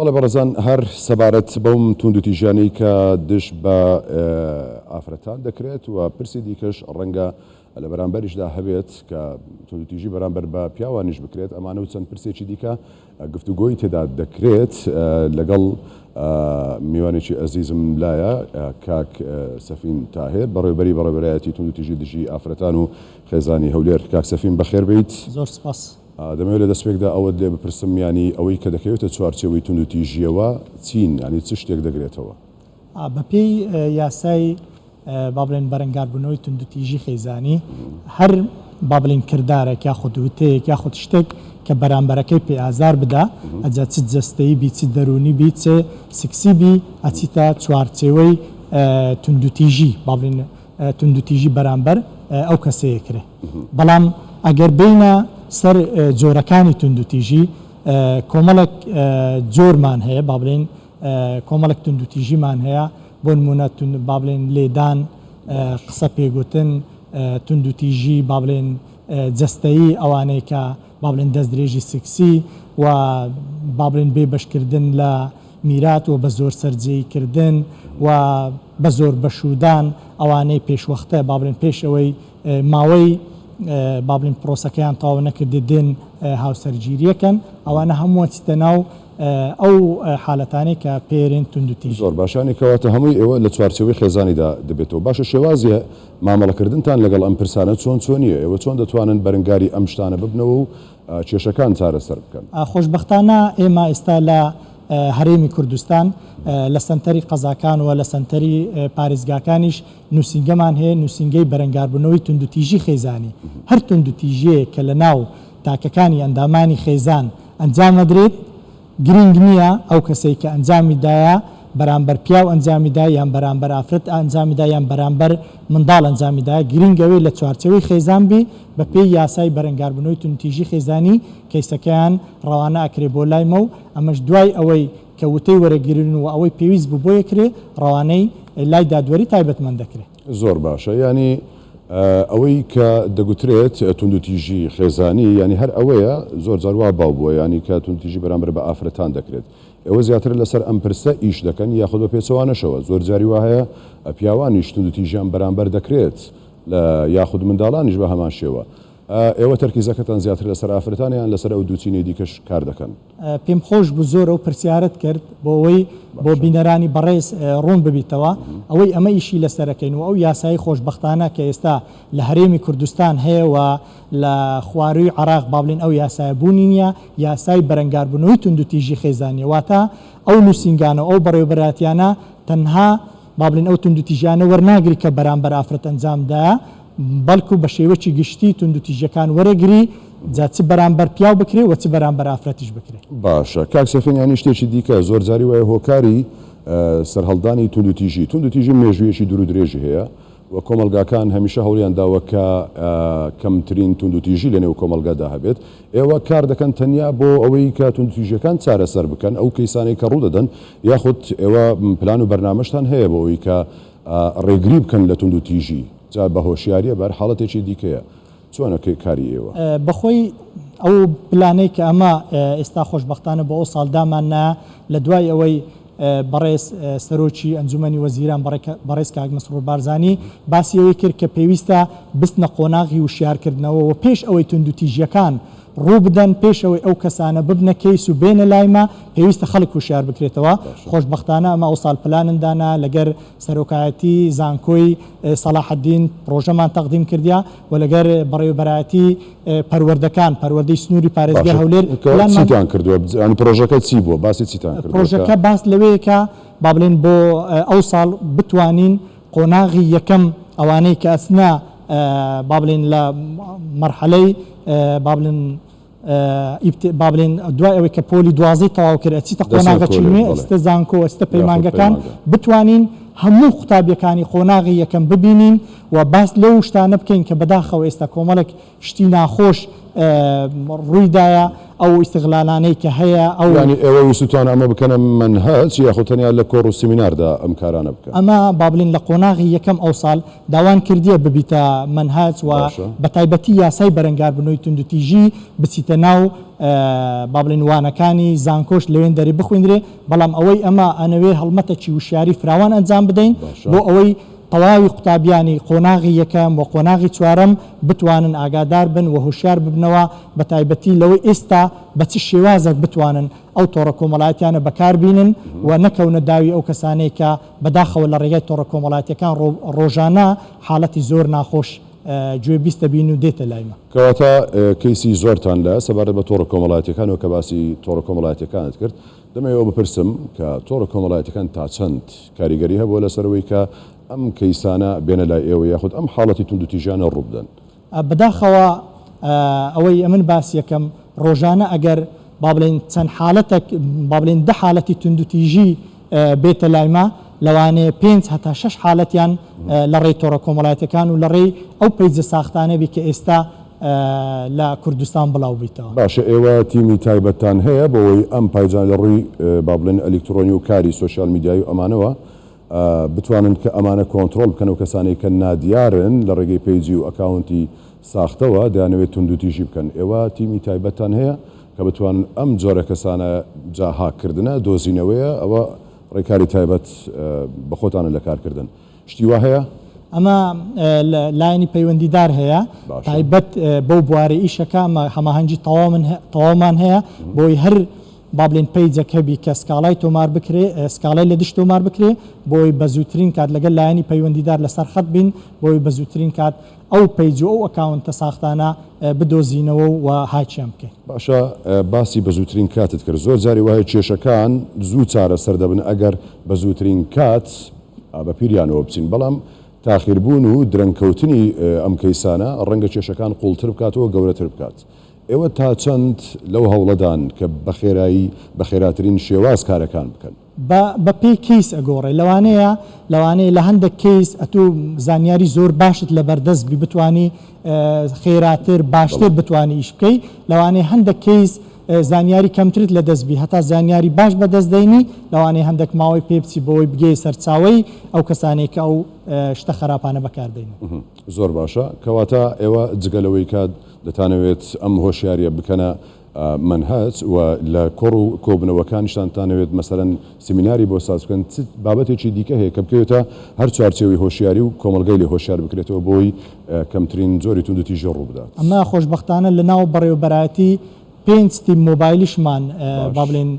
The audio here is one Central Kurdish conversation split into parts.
بەڵێ بەڕێزان هەر سەبارەت بەم توندوتیژانەی کە دش بە ئافرەتان دەکرێت و پرسی دیکەش ڕەنگە لە بەرامبەریشدا هەبێت کە توندوتیژی بەرامبەر بە پیاوانیش بکرێت ئەمانە و چەند پرسێکی دیکە گفتوگۆی تێدا دەکرێت لەگەڵ میوانێکی ئەزیزم لایە کاک سەفین تاهێر بەڕێوەبەرایەتی توندوتیژی دژی ئافرەتان و خێزانی هەولێر. کاک سەفین بەخێر بیت. زۆر سپاس. دەمەوێت لە دەستپێکدا ئەوەت لێ بپرسم ینی ئەوەی کە دەکەوێتە چوارچێوەی توندوتیژیەوە چین ینی چ شتێک دەگرێتەوە؟ بەپێی یاسای با بڵێن بەرەنگاربوونەوەی توندوتیژی خێزانی هەر با بڵێن کردارێک یاخود وتەیەک یاخود شتێک کە بەرامبەرەکەی پێ ئازار بدا ئەجا چ جەستەیی بی چ دەرونی بی چ سکسی بی ئەچیتە چوارچێوەی توندوتیژی با بڵێن توندوتیژی بەرامبەر ئەو کەسەیە کرێ. بەڵام ئەگەر بینە سەر جۆرەکانی توندوتیژی کۆمەڵک جۆرمان هەیە با بڵێن کۆمەڵک توندوتیژیمان هەیە بۆ نمونە با بڵێن لێدان قسە پێگوتن توندوتیژی با بڵێن جەستەیی ئەوانەی کە با بڵێن دەست درێژی سکسی و با بڵێن بێبەشکردن لە میرات و بە زۆر سەرجەییکردن و بە زۆر بەشودان ئەوانەی پێشوەختە با بڵێن پێش ئەوەی ماوەی با بڵێن پرۆسەکەیان تاوا نەکردێ دێن هاوسەرگیریەکەن ئەوانە هەموو چتە ناو ئەو حالەتانەی کە پێرێن توندوتیژی. زۆر باشانی کەواتە هەمووی ئێوە لە چوارچێوەی خێزانیدا دەبێتەوە. باشە شێوازیە مامەڵەکردنتان لەگەڵ ئەم پرسانە چۆنیە؟ ئێوە چۆن دەتوانن بەرەنگاری ئەم شتانە ببنەوە و کێشەکان چارەسەر بکەن؟ خۆشبەختانە ئێمە ئێستا لە هەرێمی کوردستان لە سەنتەری قەزاکان و لە سەنتەری پارێزگاکانیش نووسینگەمان هەیە، نووسینگەی بەرەنگاربوونەوەی توندوتیژی خێزانی. هەر توندوتیژەیە کە لە ناو تاکەکانی ئەندامانی خێزان ئەنجام ئەدرێت گرنگ نییە ئەو کەسەی کە ئەنجامیدایە بەرامبەر پیاو ئەنجامیدا یان بەرامبەر ئافرەت ئەنجامیدا یان بەرامبەر منداڵ ئەنجامیدایە گرنگەوەی لە چوارچێوەی خێزان بی بە پێی یاسای بەرەنگاربوونەوەی توندوتیژی خێزانی کەیسەکەیان ڕەوانە ئەکرێ بۆ لایمە و ئەمەش دوای ئەوەی کە وتەی وەرەگیرن و ئەوەی پێویست بوو بۆ یەکرێ ڕەوانەی لای دادوەری تایبەتمەند دەکرێت. زۆر باشە ینی ئەوەی کە دەگوترێت توندوتیژی خێزانی ینی هەر ئەوەیە زۆر جاروا باو بووە ینی کە توندوتیژی بەرامبەر بە ئافرەتان دەکرێت. ئێوە زیاتر لەسەر ئەم پرسە ئیش دەکەن یاخود بە پێچەوانەشەوە زۆر جاری وا هەیە پیاوانیش توندوتیژیان بەرامبەر دەکرێت لە یاخود منداڵانیش بە هەمان شێوە. ئێوە تەرکیزەکەتان زیاتر لەسەر ئافرەتانیان لەسەر ئەو دووچینەی دیکەش کار دەکەن؟ پێم خۆش بوو زۆر ئەو پرسیارت کرد بۆ ئەوەی بۆ بینەرانی بەڕێز ڕوون ببیتەوە ئەوەی ئەمە ئیشی لەسەرەکەین و ئەو یاسایی خۆشبەختانە کە ئێستا لە هەرێمی کوردستان هەیە و لە خواروی عراق با بڵێن ئەو یاسایە بوونی نییە یاسای بەرەنگاربوونەوەی توندوتیژی خێزانی واتە ئەو نووسینگانە ئەو بەڕێوەبەراتیانە تەنها با بڵێن ئەو توندوتیژیانە وەرناگری کە بەرامبەر ئافرەت ئەنجامدایە بەڵکو بە شێوەی گشتی توندوتیژەکان وەرەگری جا چ بەرامبەر پیاو بکرێ و چ بەرامبەر ئافرەتیش بکرێ. باشە کاک سەفین ینی شتێکی دیکە زۆر جاری وایە هۆکاری سەرهەڵدانی توندوتیژی مێژوویەکی دوور و درێژی هەیە و کۆمەلگاکان هەمیشە هەوڵیان داوە کە کەمترین توندوتیژی لە نێو کۆمەلگادا هەبێت. ئێوە کار دەکەن تەنیا بۆ ئەوەی کە توندوتیژیەکان چارەسەر بکەن ئەو کەیسانەی کە ڕوودەدەن یاخود ئێوە پلان و بەرنامەشتان هەیە بۆ ئەوەی کە ڕێگری بکەن لە توندوتیژی جا بە هۆشیاریە بەر حاڵەتێکی دیکەیە چۆنەکەی کاری ئێوە؟ بەخۆی ئەو پلانەی کە ئەمە ئێستا خۆشبەختانە بۆ ئەو ساڵدامانە لە دوای ئەوەی بەڕێز سەرۆکی ئەنجومەنی وەزیران بەڕێز کاک مەسرور بارزانی باسی ئەوەی کرد کە پێویستە بستنە قۆناغی وشیارکردنەوە و پێش ئەوەی توندوتیژیەکان ڕوو بدەن پێش ئەوەی ئەو کەسانە ببنە کەیس و بێنە لایمە پێویستە خەڵک وشیار بکرێتەوە. خۆشبەختانە ئەمە ئەو ساڵ پلانندانا لەگەر سەرۆکایەتی زانکۆی سەلاحەدین پرۆژەمان تەقدیم کردیا و لەگەر بەڕێوەبەرایەتی پەروەردەکان پەروەردەی سنووری پارێزگای هەولێر چیتان کردووە؟ پرۆژەکە چی بووە؟ باسی چیتان کردووە؟ پرۆژەکە باس لەوەیەکە با بڵێن بۆ ئەو ساڵ بتوانین قۆناغی یەکەم ئەوانەی کە ئەسنا با بڵێن لە مەرحەلەی با بڵێن دوای ئەوەی کە پۆلی دوازەی تەواو کرد ئەچیتە قۆناغە چیلمێ ئەستە زانکۆ ئەستە پەیمانگەکان بتوانین هەموو قوتابیەکانی قۆناغی یەکەم ببینین و باس لەو شتانە بکەین کە بەداخەوە ئێستا کۆمەڵک شتی ناخۆش ڕوویدایە ئەو ئیستغلالانەی کە هەیە ئەو ینی ئێوە ویستوان ئەمە بکەنە منهاج یاخۆتەنیا لە کۆڕ و سیمیناردا ئەم کارانە بکەن ئەمە با بڵین لە قۆناغی یەکەم ئەو ساڵ داوان کردیە ببیتە منهاج و بە تایبەتی یاسای بەرەنگاربوونەوەی توندوتیژی بچیتە ناو با بڵین وانەکانی زانکۆش لەوێن دەری بخوێنرێ بەڵام ئەوەی ئەمە ئەنەوێ هەڵمەتێکی وشیاری فراوان ئەنجام بدەین بۆ ئەوەی تەواوی قوتابیانی قۆناغی یەکەم و قۆناغی چوارەم بتوانن ئاگادار بن و هوشیار ببنەوە بە تایبەتی لەوەی ئێستا بە چ شێوازێک بتوانن ئەو تۆڕە کۆمەڵایەتیانە بەکاربینن و نەکەونە داوی ئەو کەسانەی کە بەداخەوە لە ڕێگای تۆڕە کۆمەڵایەتیەکان ڕۆژانە حاڵەتی زۆر ناخۆش گوێ بیستە بین و دێتە لایمە کەواتە کەیسی زۆرتان لە سەبارەت بە تۆڕە کۆمەڵایەتیەکانەوە کە باسی تۆڕە کۆمەڵایەتیەکانت کرد دەمەوێت بپرسم کە تۆڕە کۆمەڵایەتیەکان تا چەند کاریگەری هەبووە لەسەرەوەی کە ئەم کەیسانە بێنە لای ئێوە یاخود ئەم حاڵەتی توندوتیژانە ڕوو بدەن بەداخەوە ئەوەی ئەمن باسی یەکەم ڕۆژانە ئەگەر با بڵێن چەند حاڵەتێک با بڵێن 10 حاڵەتی توندوتیژی بێتە لایمە لەوانەیە 5 هەتا 6 حاڵەتیان لە ڕێی تۆڕە کۆمەڵایەتیەکان و لە ڕێی ئەو پەیجە ساختانەبی کە ئێستا لە کوردستان بڵاو بیتەوە باشە ئێوە تیمی تایبەتان هەیە بۆەوەی ئەم پایجان لە ڕووی با بڵێن ئەلکترۆنی و کاری سوۆسیال میدیایی و ئەمانەوە بتوانن کە ئەمانە کۆنتترۆل بکەن و کەسانی کە نادیارن لە ڕێگەی پیجی و ئەکاونتی ساختەوە دەیانەوێت توندوتیژی بکەن ئێوە تیمی تایبەتان هەیە کە بتوانن ئەم جۆرە کەسانە جاهاکردنە دۆزینەوەیە ئەوە ڕێکاری تایبەت بە خۆتانە لە کارکردن شتی وا هەیە؟ ئەمە لایەنی پەیوەندیدار هەیە تایبەت بەو بوارە ئیشەکە هەماهەنگی تەواومان هەیە بۆی هەر با بڵێن پەیجێک هەبی کە سکاڵای تۆمار بکرێ سکاڵای لە دشت تۆمار بکرێ بۆی بە زووترین کات لەگەل لایەنی پەیوەندیدار لەسەر خەت بین بۆی بە زووترین کات ئەو پەیج و ئەو ئەکاونتە ساختانە بدۆزینەوە و هاچیان بکەین باشە باسی بە زووترین کاتت کرد زۆر جاری وایە کێشەکان زوو چارە سەر دەبن ئەگەر بە زووترین کات بە پیریانەوە بچین بەڵام تاخیربوون و درەنگکەوتنی ئەم کەیسانە ڕەنگە کێشەکان قوڵتر بکاتەوە گەورەتر بکات ئێوە تا چەند لەو هەوڵەدان کە بەخێرایی بە خێراترین شێواز کارەکان بکەن بە پێی کەیس ئەگۆڕێ لەوانەیە لە هەندێک کەیس ئەتوو زانیاری زۆر باشت لە بەردەست بی بتانی خێراتر باشتر بتانی ئیش بکەی لەوانەیە هەندێک کەیس زانیاری کەمترت لە دەستبی هەتا زانیاری باش بەدەستدەینی لەوانەیە هەندێک ماوەی پێ بچی بەوەی بگەی سەرچاوی ئەو کەسانێک کە ئەو شتە خراپانە بەکاردێن زۆر باشە کەواتە ئێوە جگەلەوەی کات دەتانەوێت ئەم هۆشیاریە بکەنە منهاج و لە کۆڕ و کۆبنەوەکانیشتانتانەوێت مەسەرەن سیمیناری بۆ ساز بکەن بابەتێکی دیکە هەیە کە بکەوێتە هەر چوارچێوی هۆشیاری و کۆمەلگای لێ هۆشیار بکرێتەوە بۆی کەمترین جۆری توندوتیژی ڕوو بدات ئەمە خۆشبەختانە لە ناو بەڕێوەبەرایەتی 5 تیم مۆبایلیشمان با بڵێن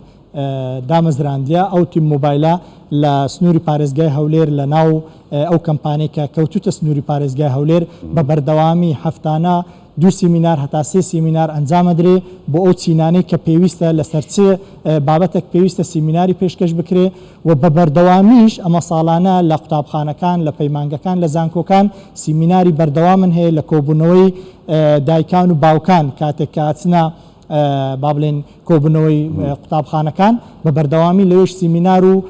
دامەزراندیە ئەو تیم مۆبایلە لە سنووری پارێزگای هەولێر لە ناو ئەو کەمپانێکە کەوتوتە سنووری پارێزگای هەولێر بە بەردەوامی هەفتانە 2 سیمینار هەتا 3 سیمینار ئەنجامەدرێ بۆ ئەو چینانەی کە پێویستە لەسەر چێ بابەتێک پێویستە سیمیناری پێشکەش بکرێ و بە بەردەوامیش ئەمە ساڵانە لە قوتابخانەکان لە پەیمانگەکان لە زانکۆکان سیمیناری بەردەوامن هەیە لە کۆبوونەوەی دایکان و باوکان کاتێک کاتنە با بڵێن کۆبنەوەی قوتابخانەکان بە بەردەوامی لەوێش سیمینار و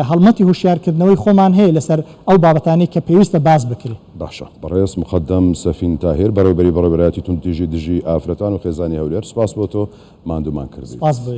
هەڵمەتی هوشیارکردنەوەی خۆمان هەیە لەسەر ئەو بابەتانی کە پێویستە باز بکرێت باشە بەڕێز مقدم سەفین تاهیر بەڕێوەبەری بەڕێوەبەرایەتی توندوتیژی دژی ئافرەتان و خێزانی هەولێر سپاس بۆ تۆ ماندوومان کردی سپاس بۆ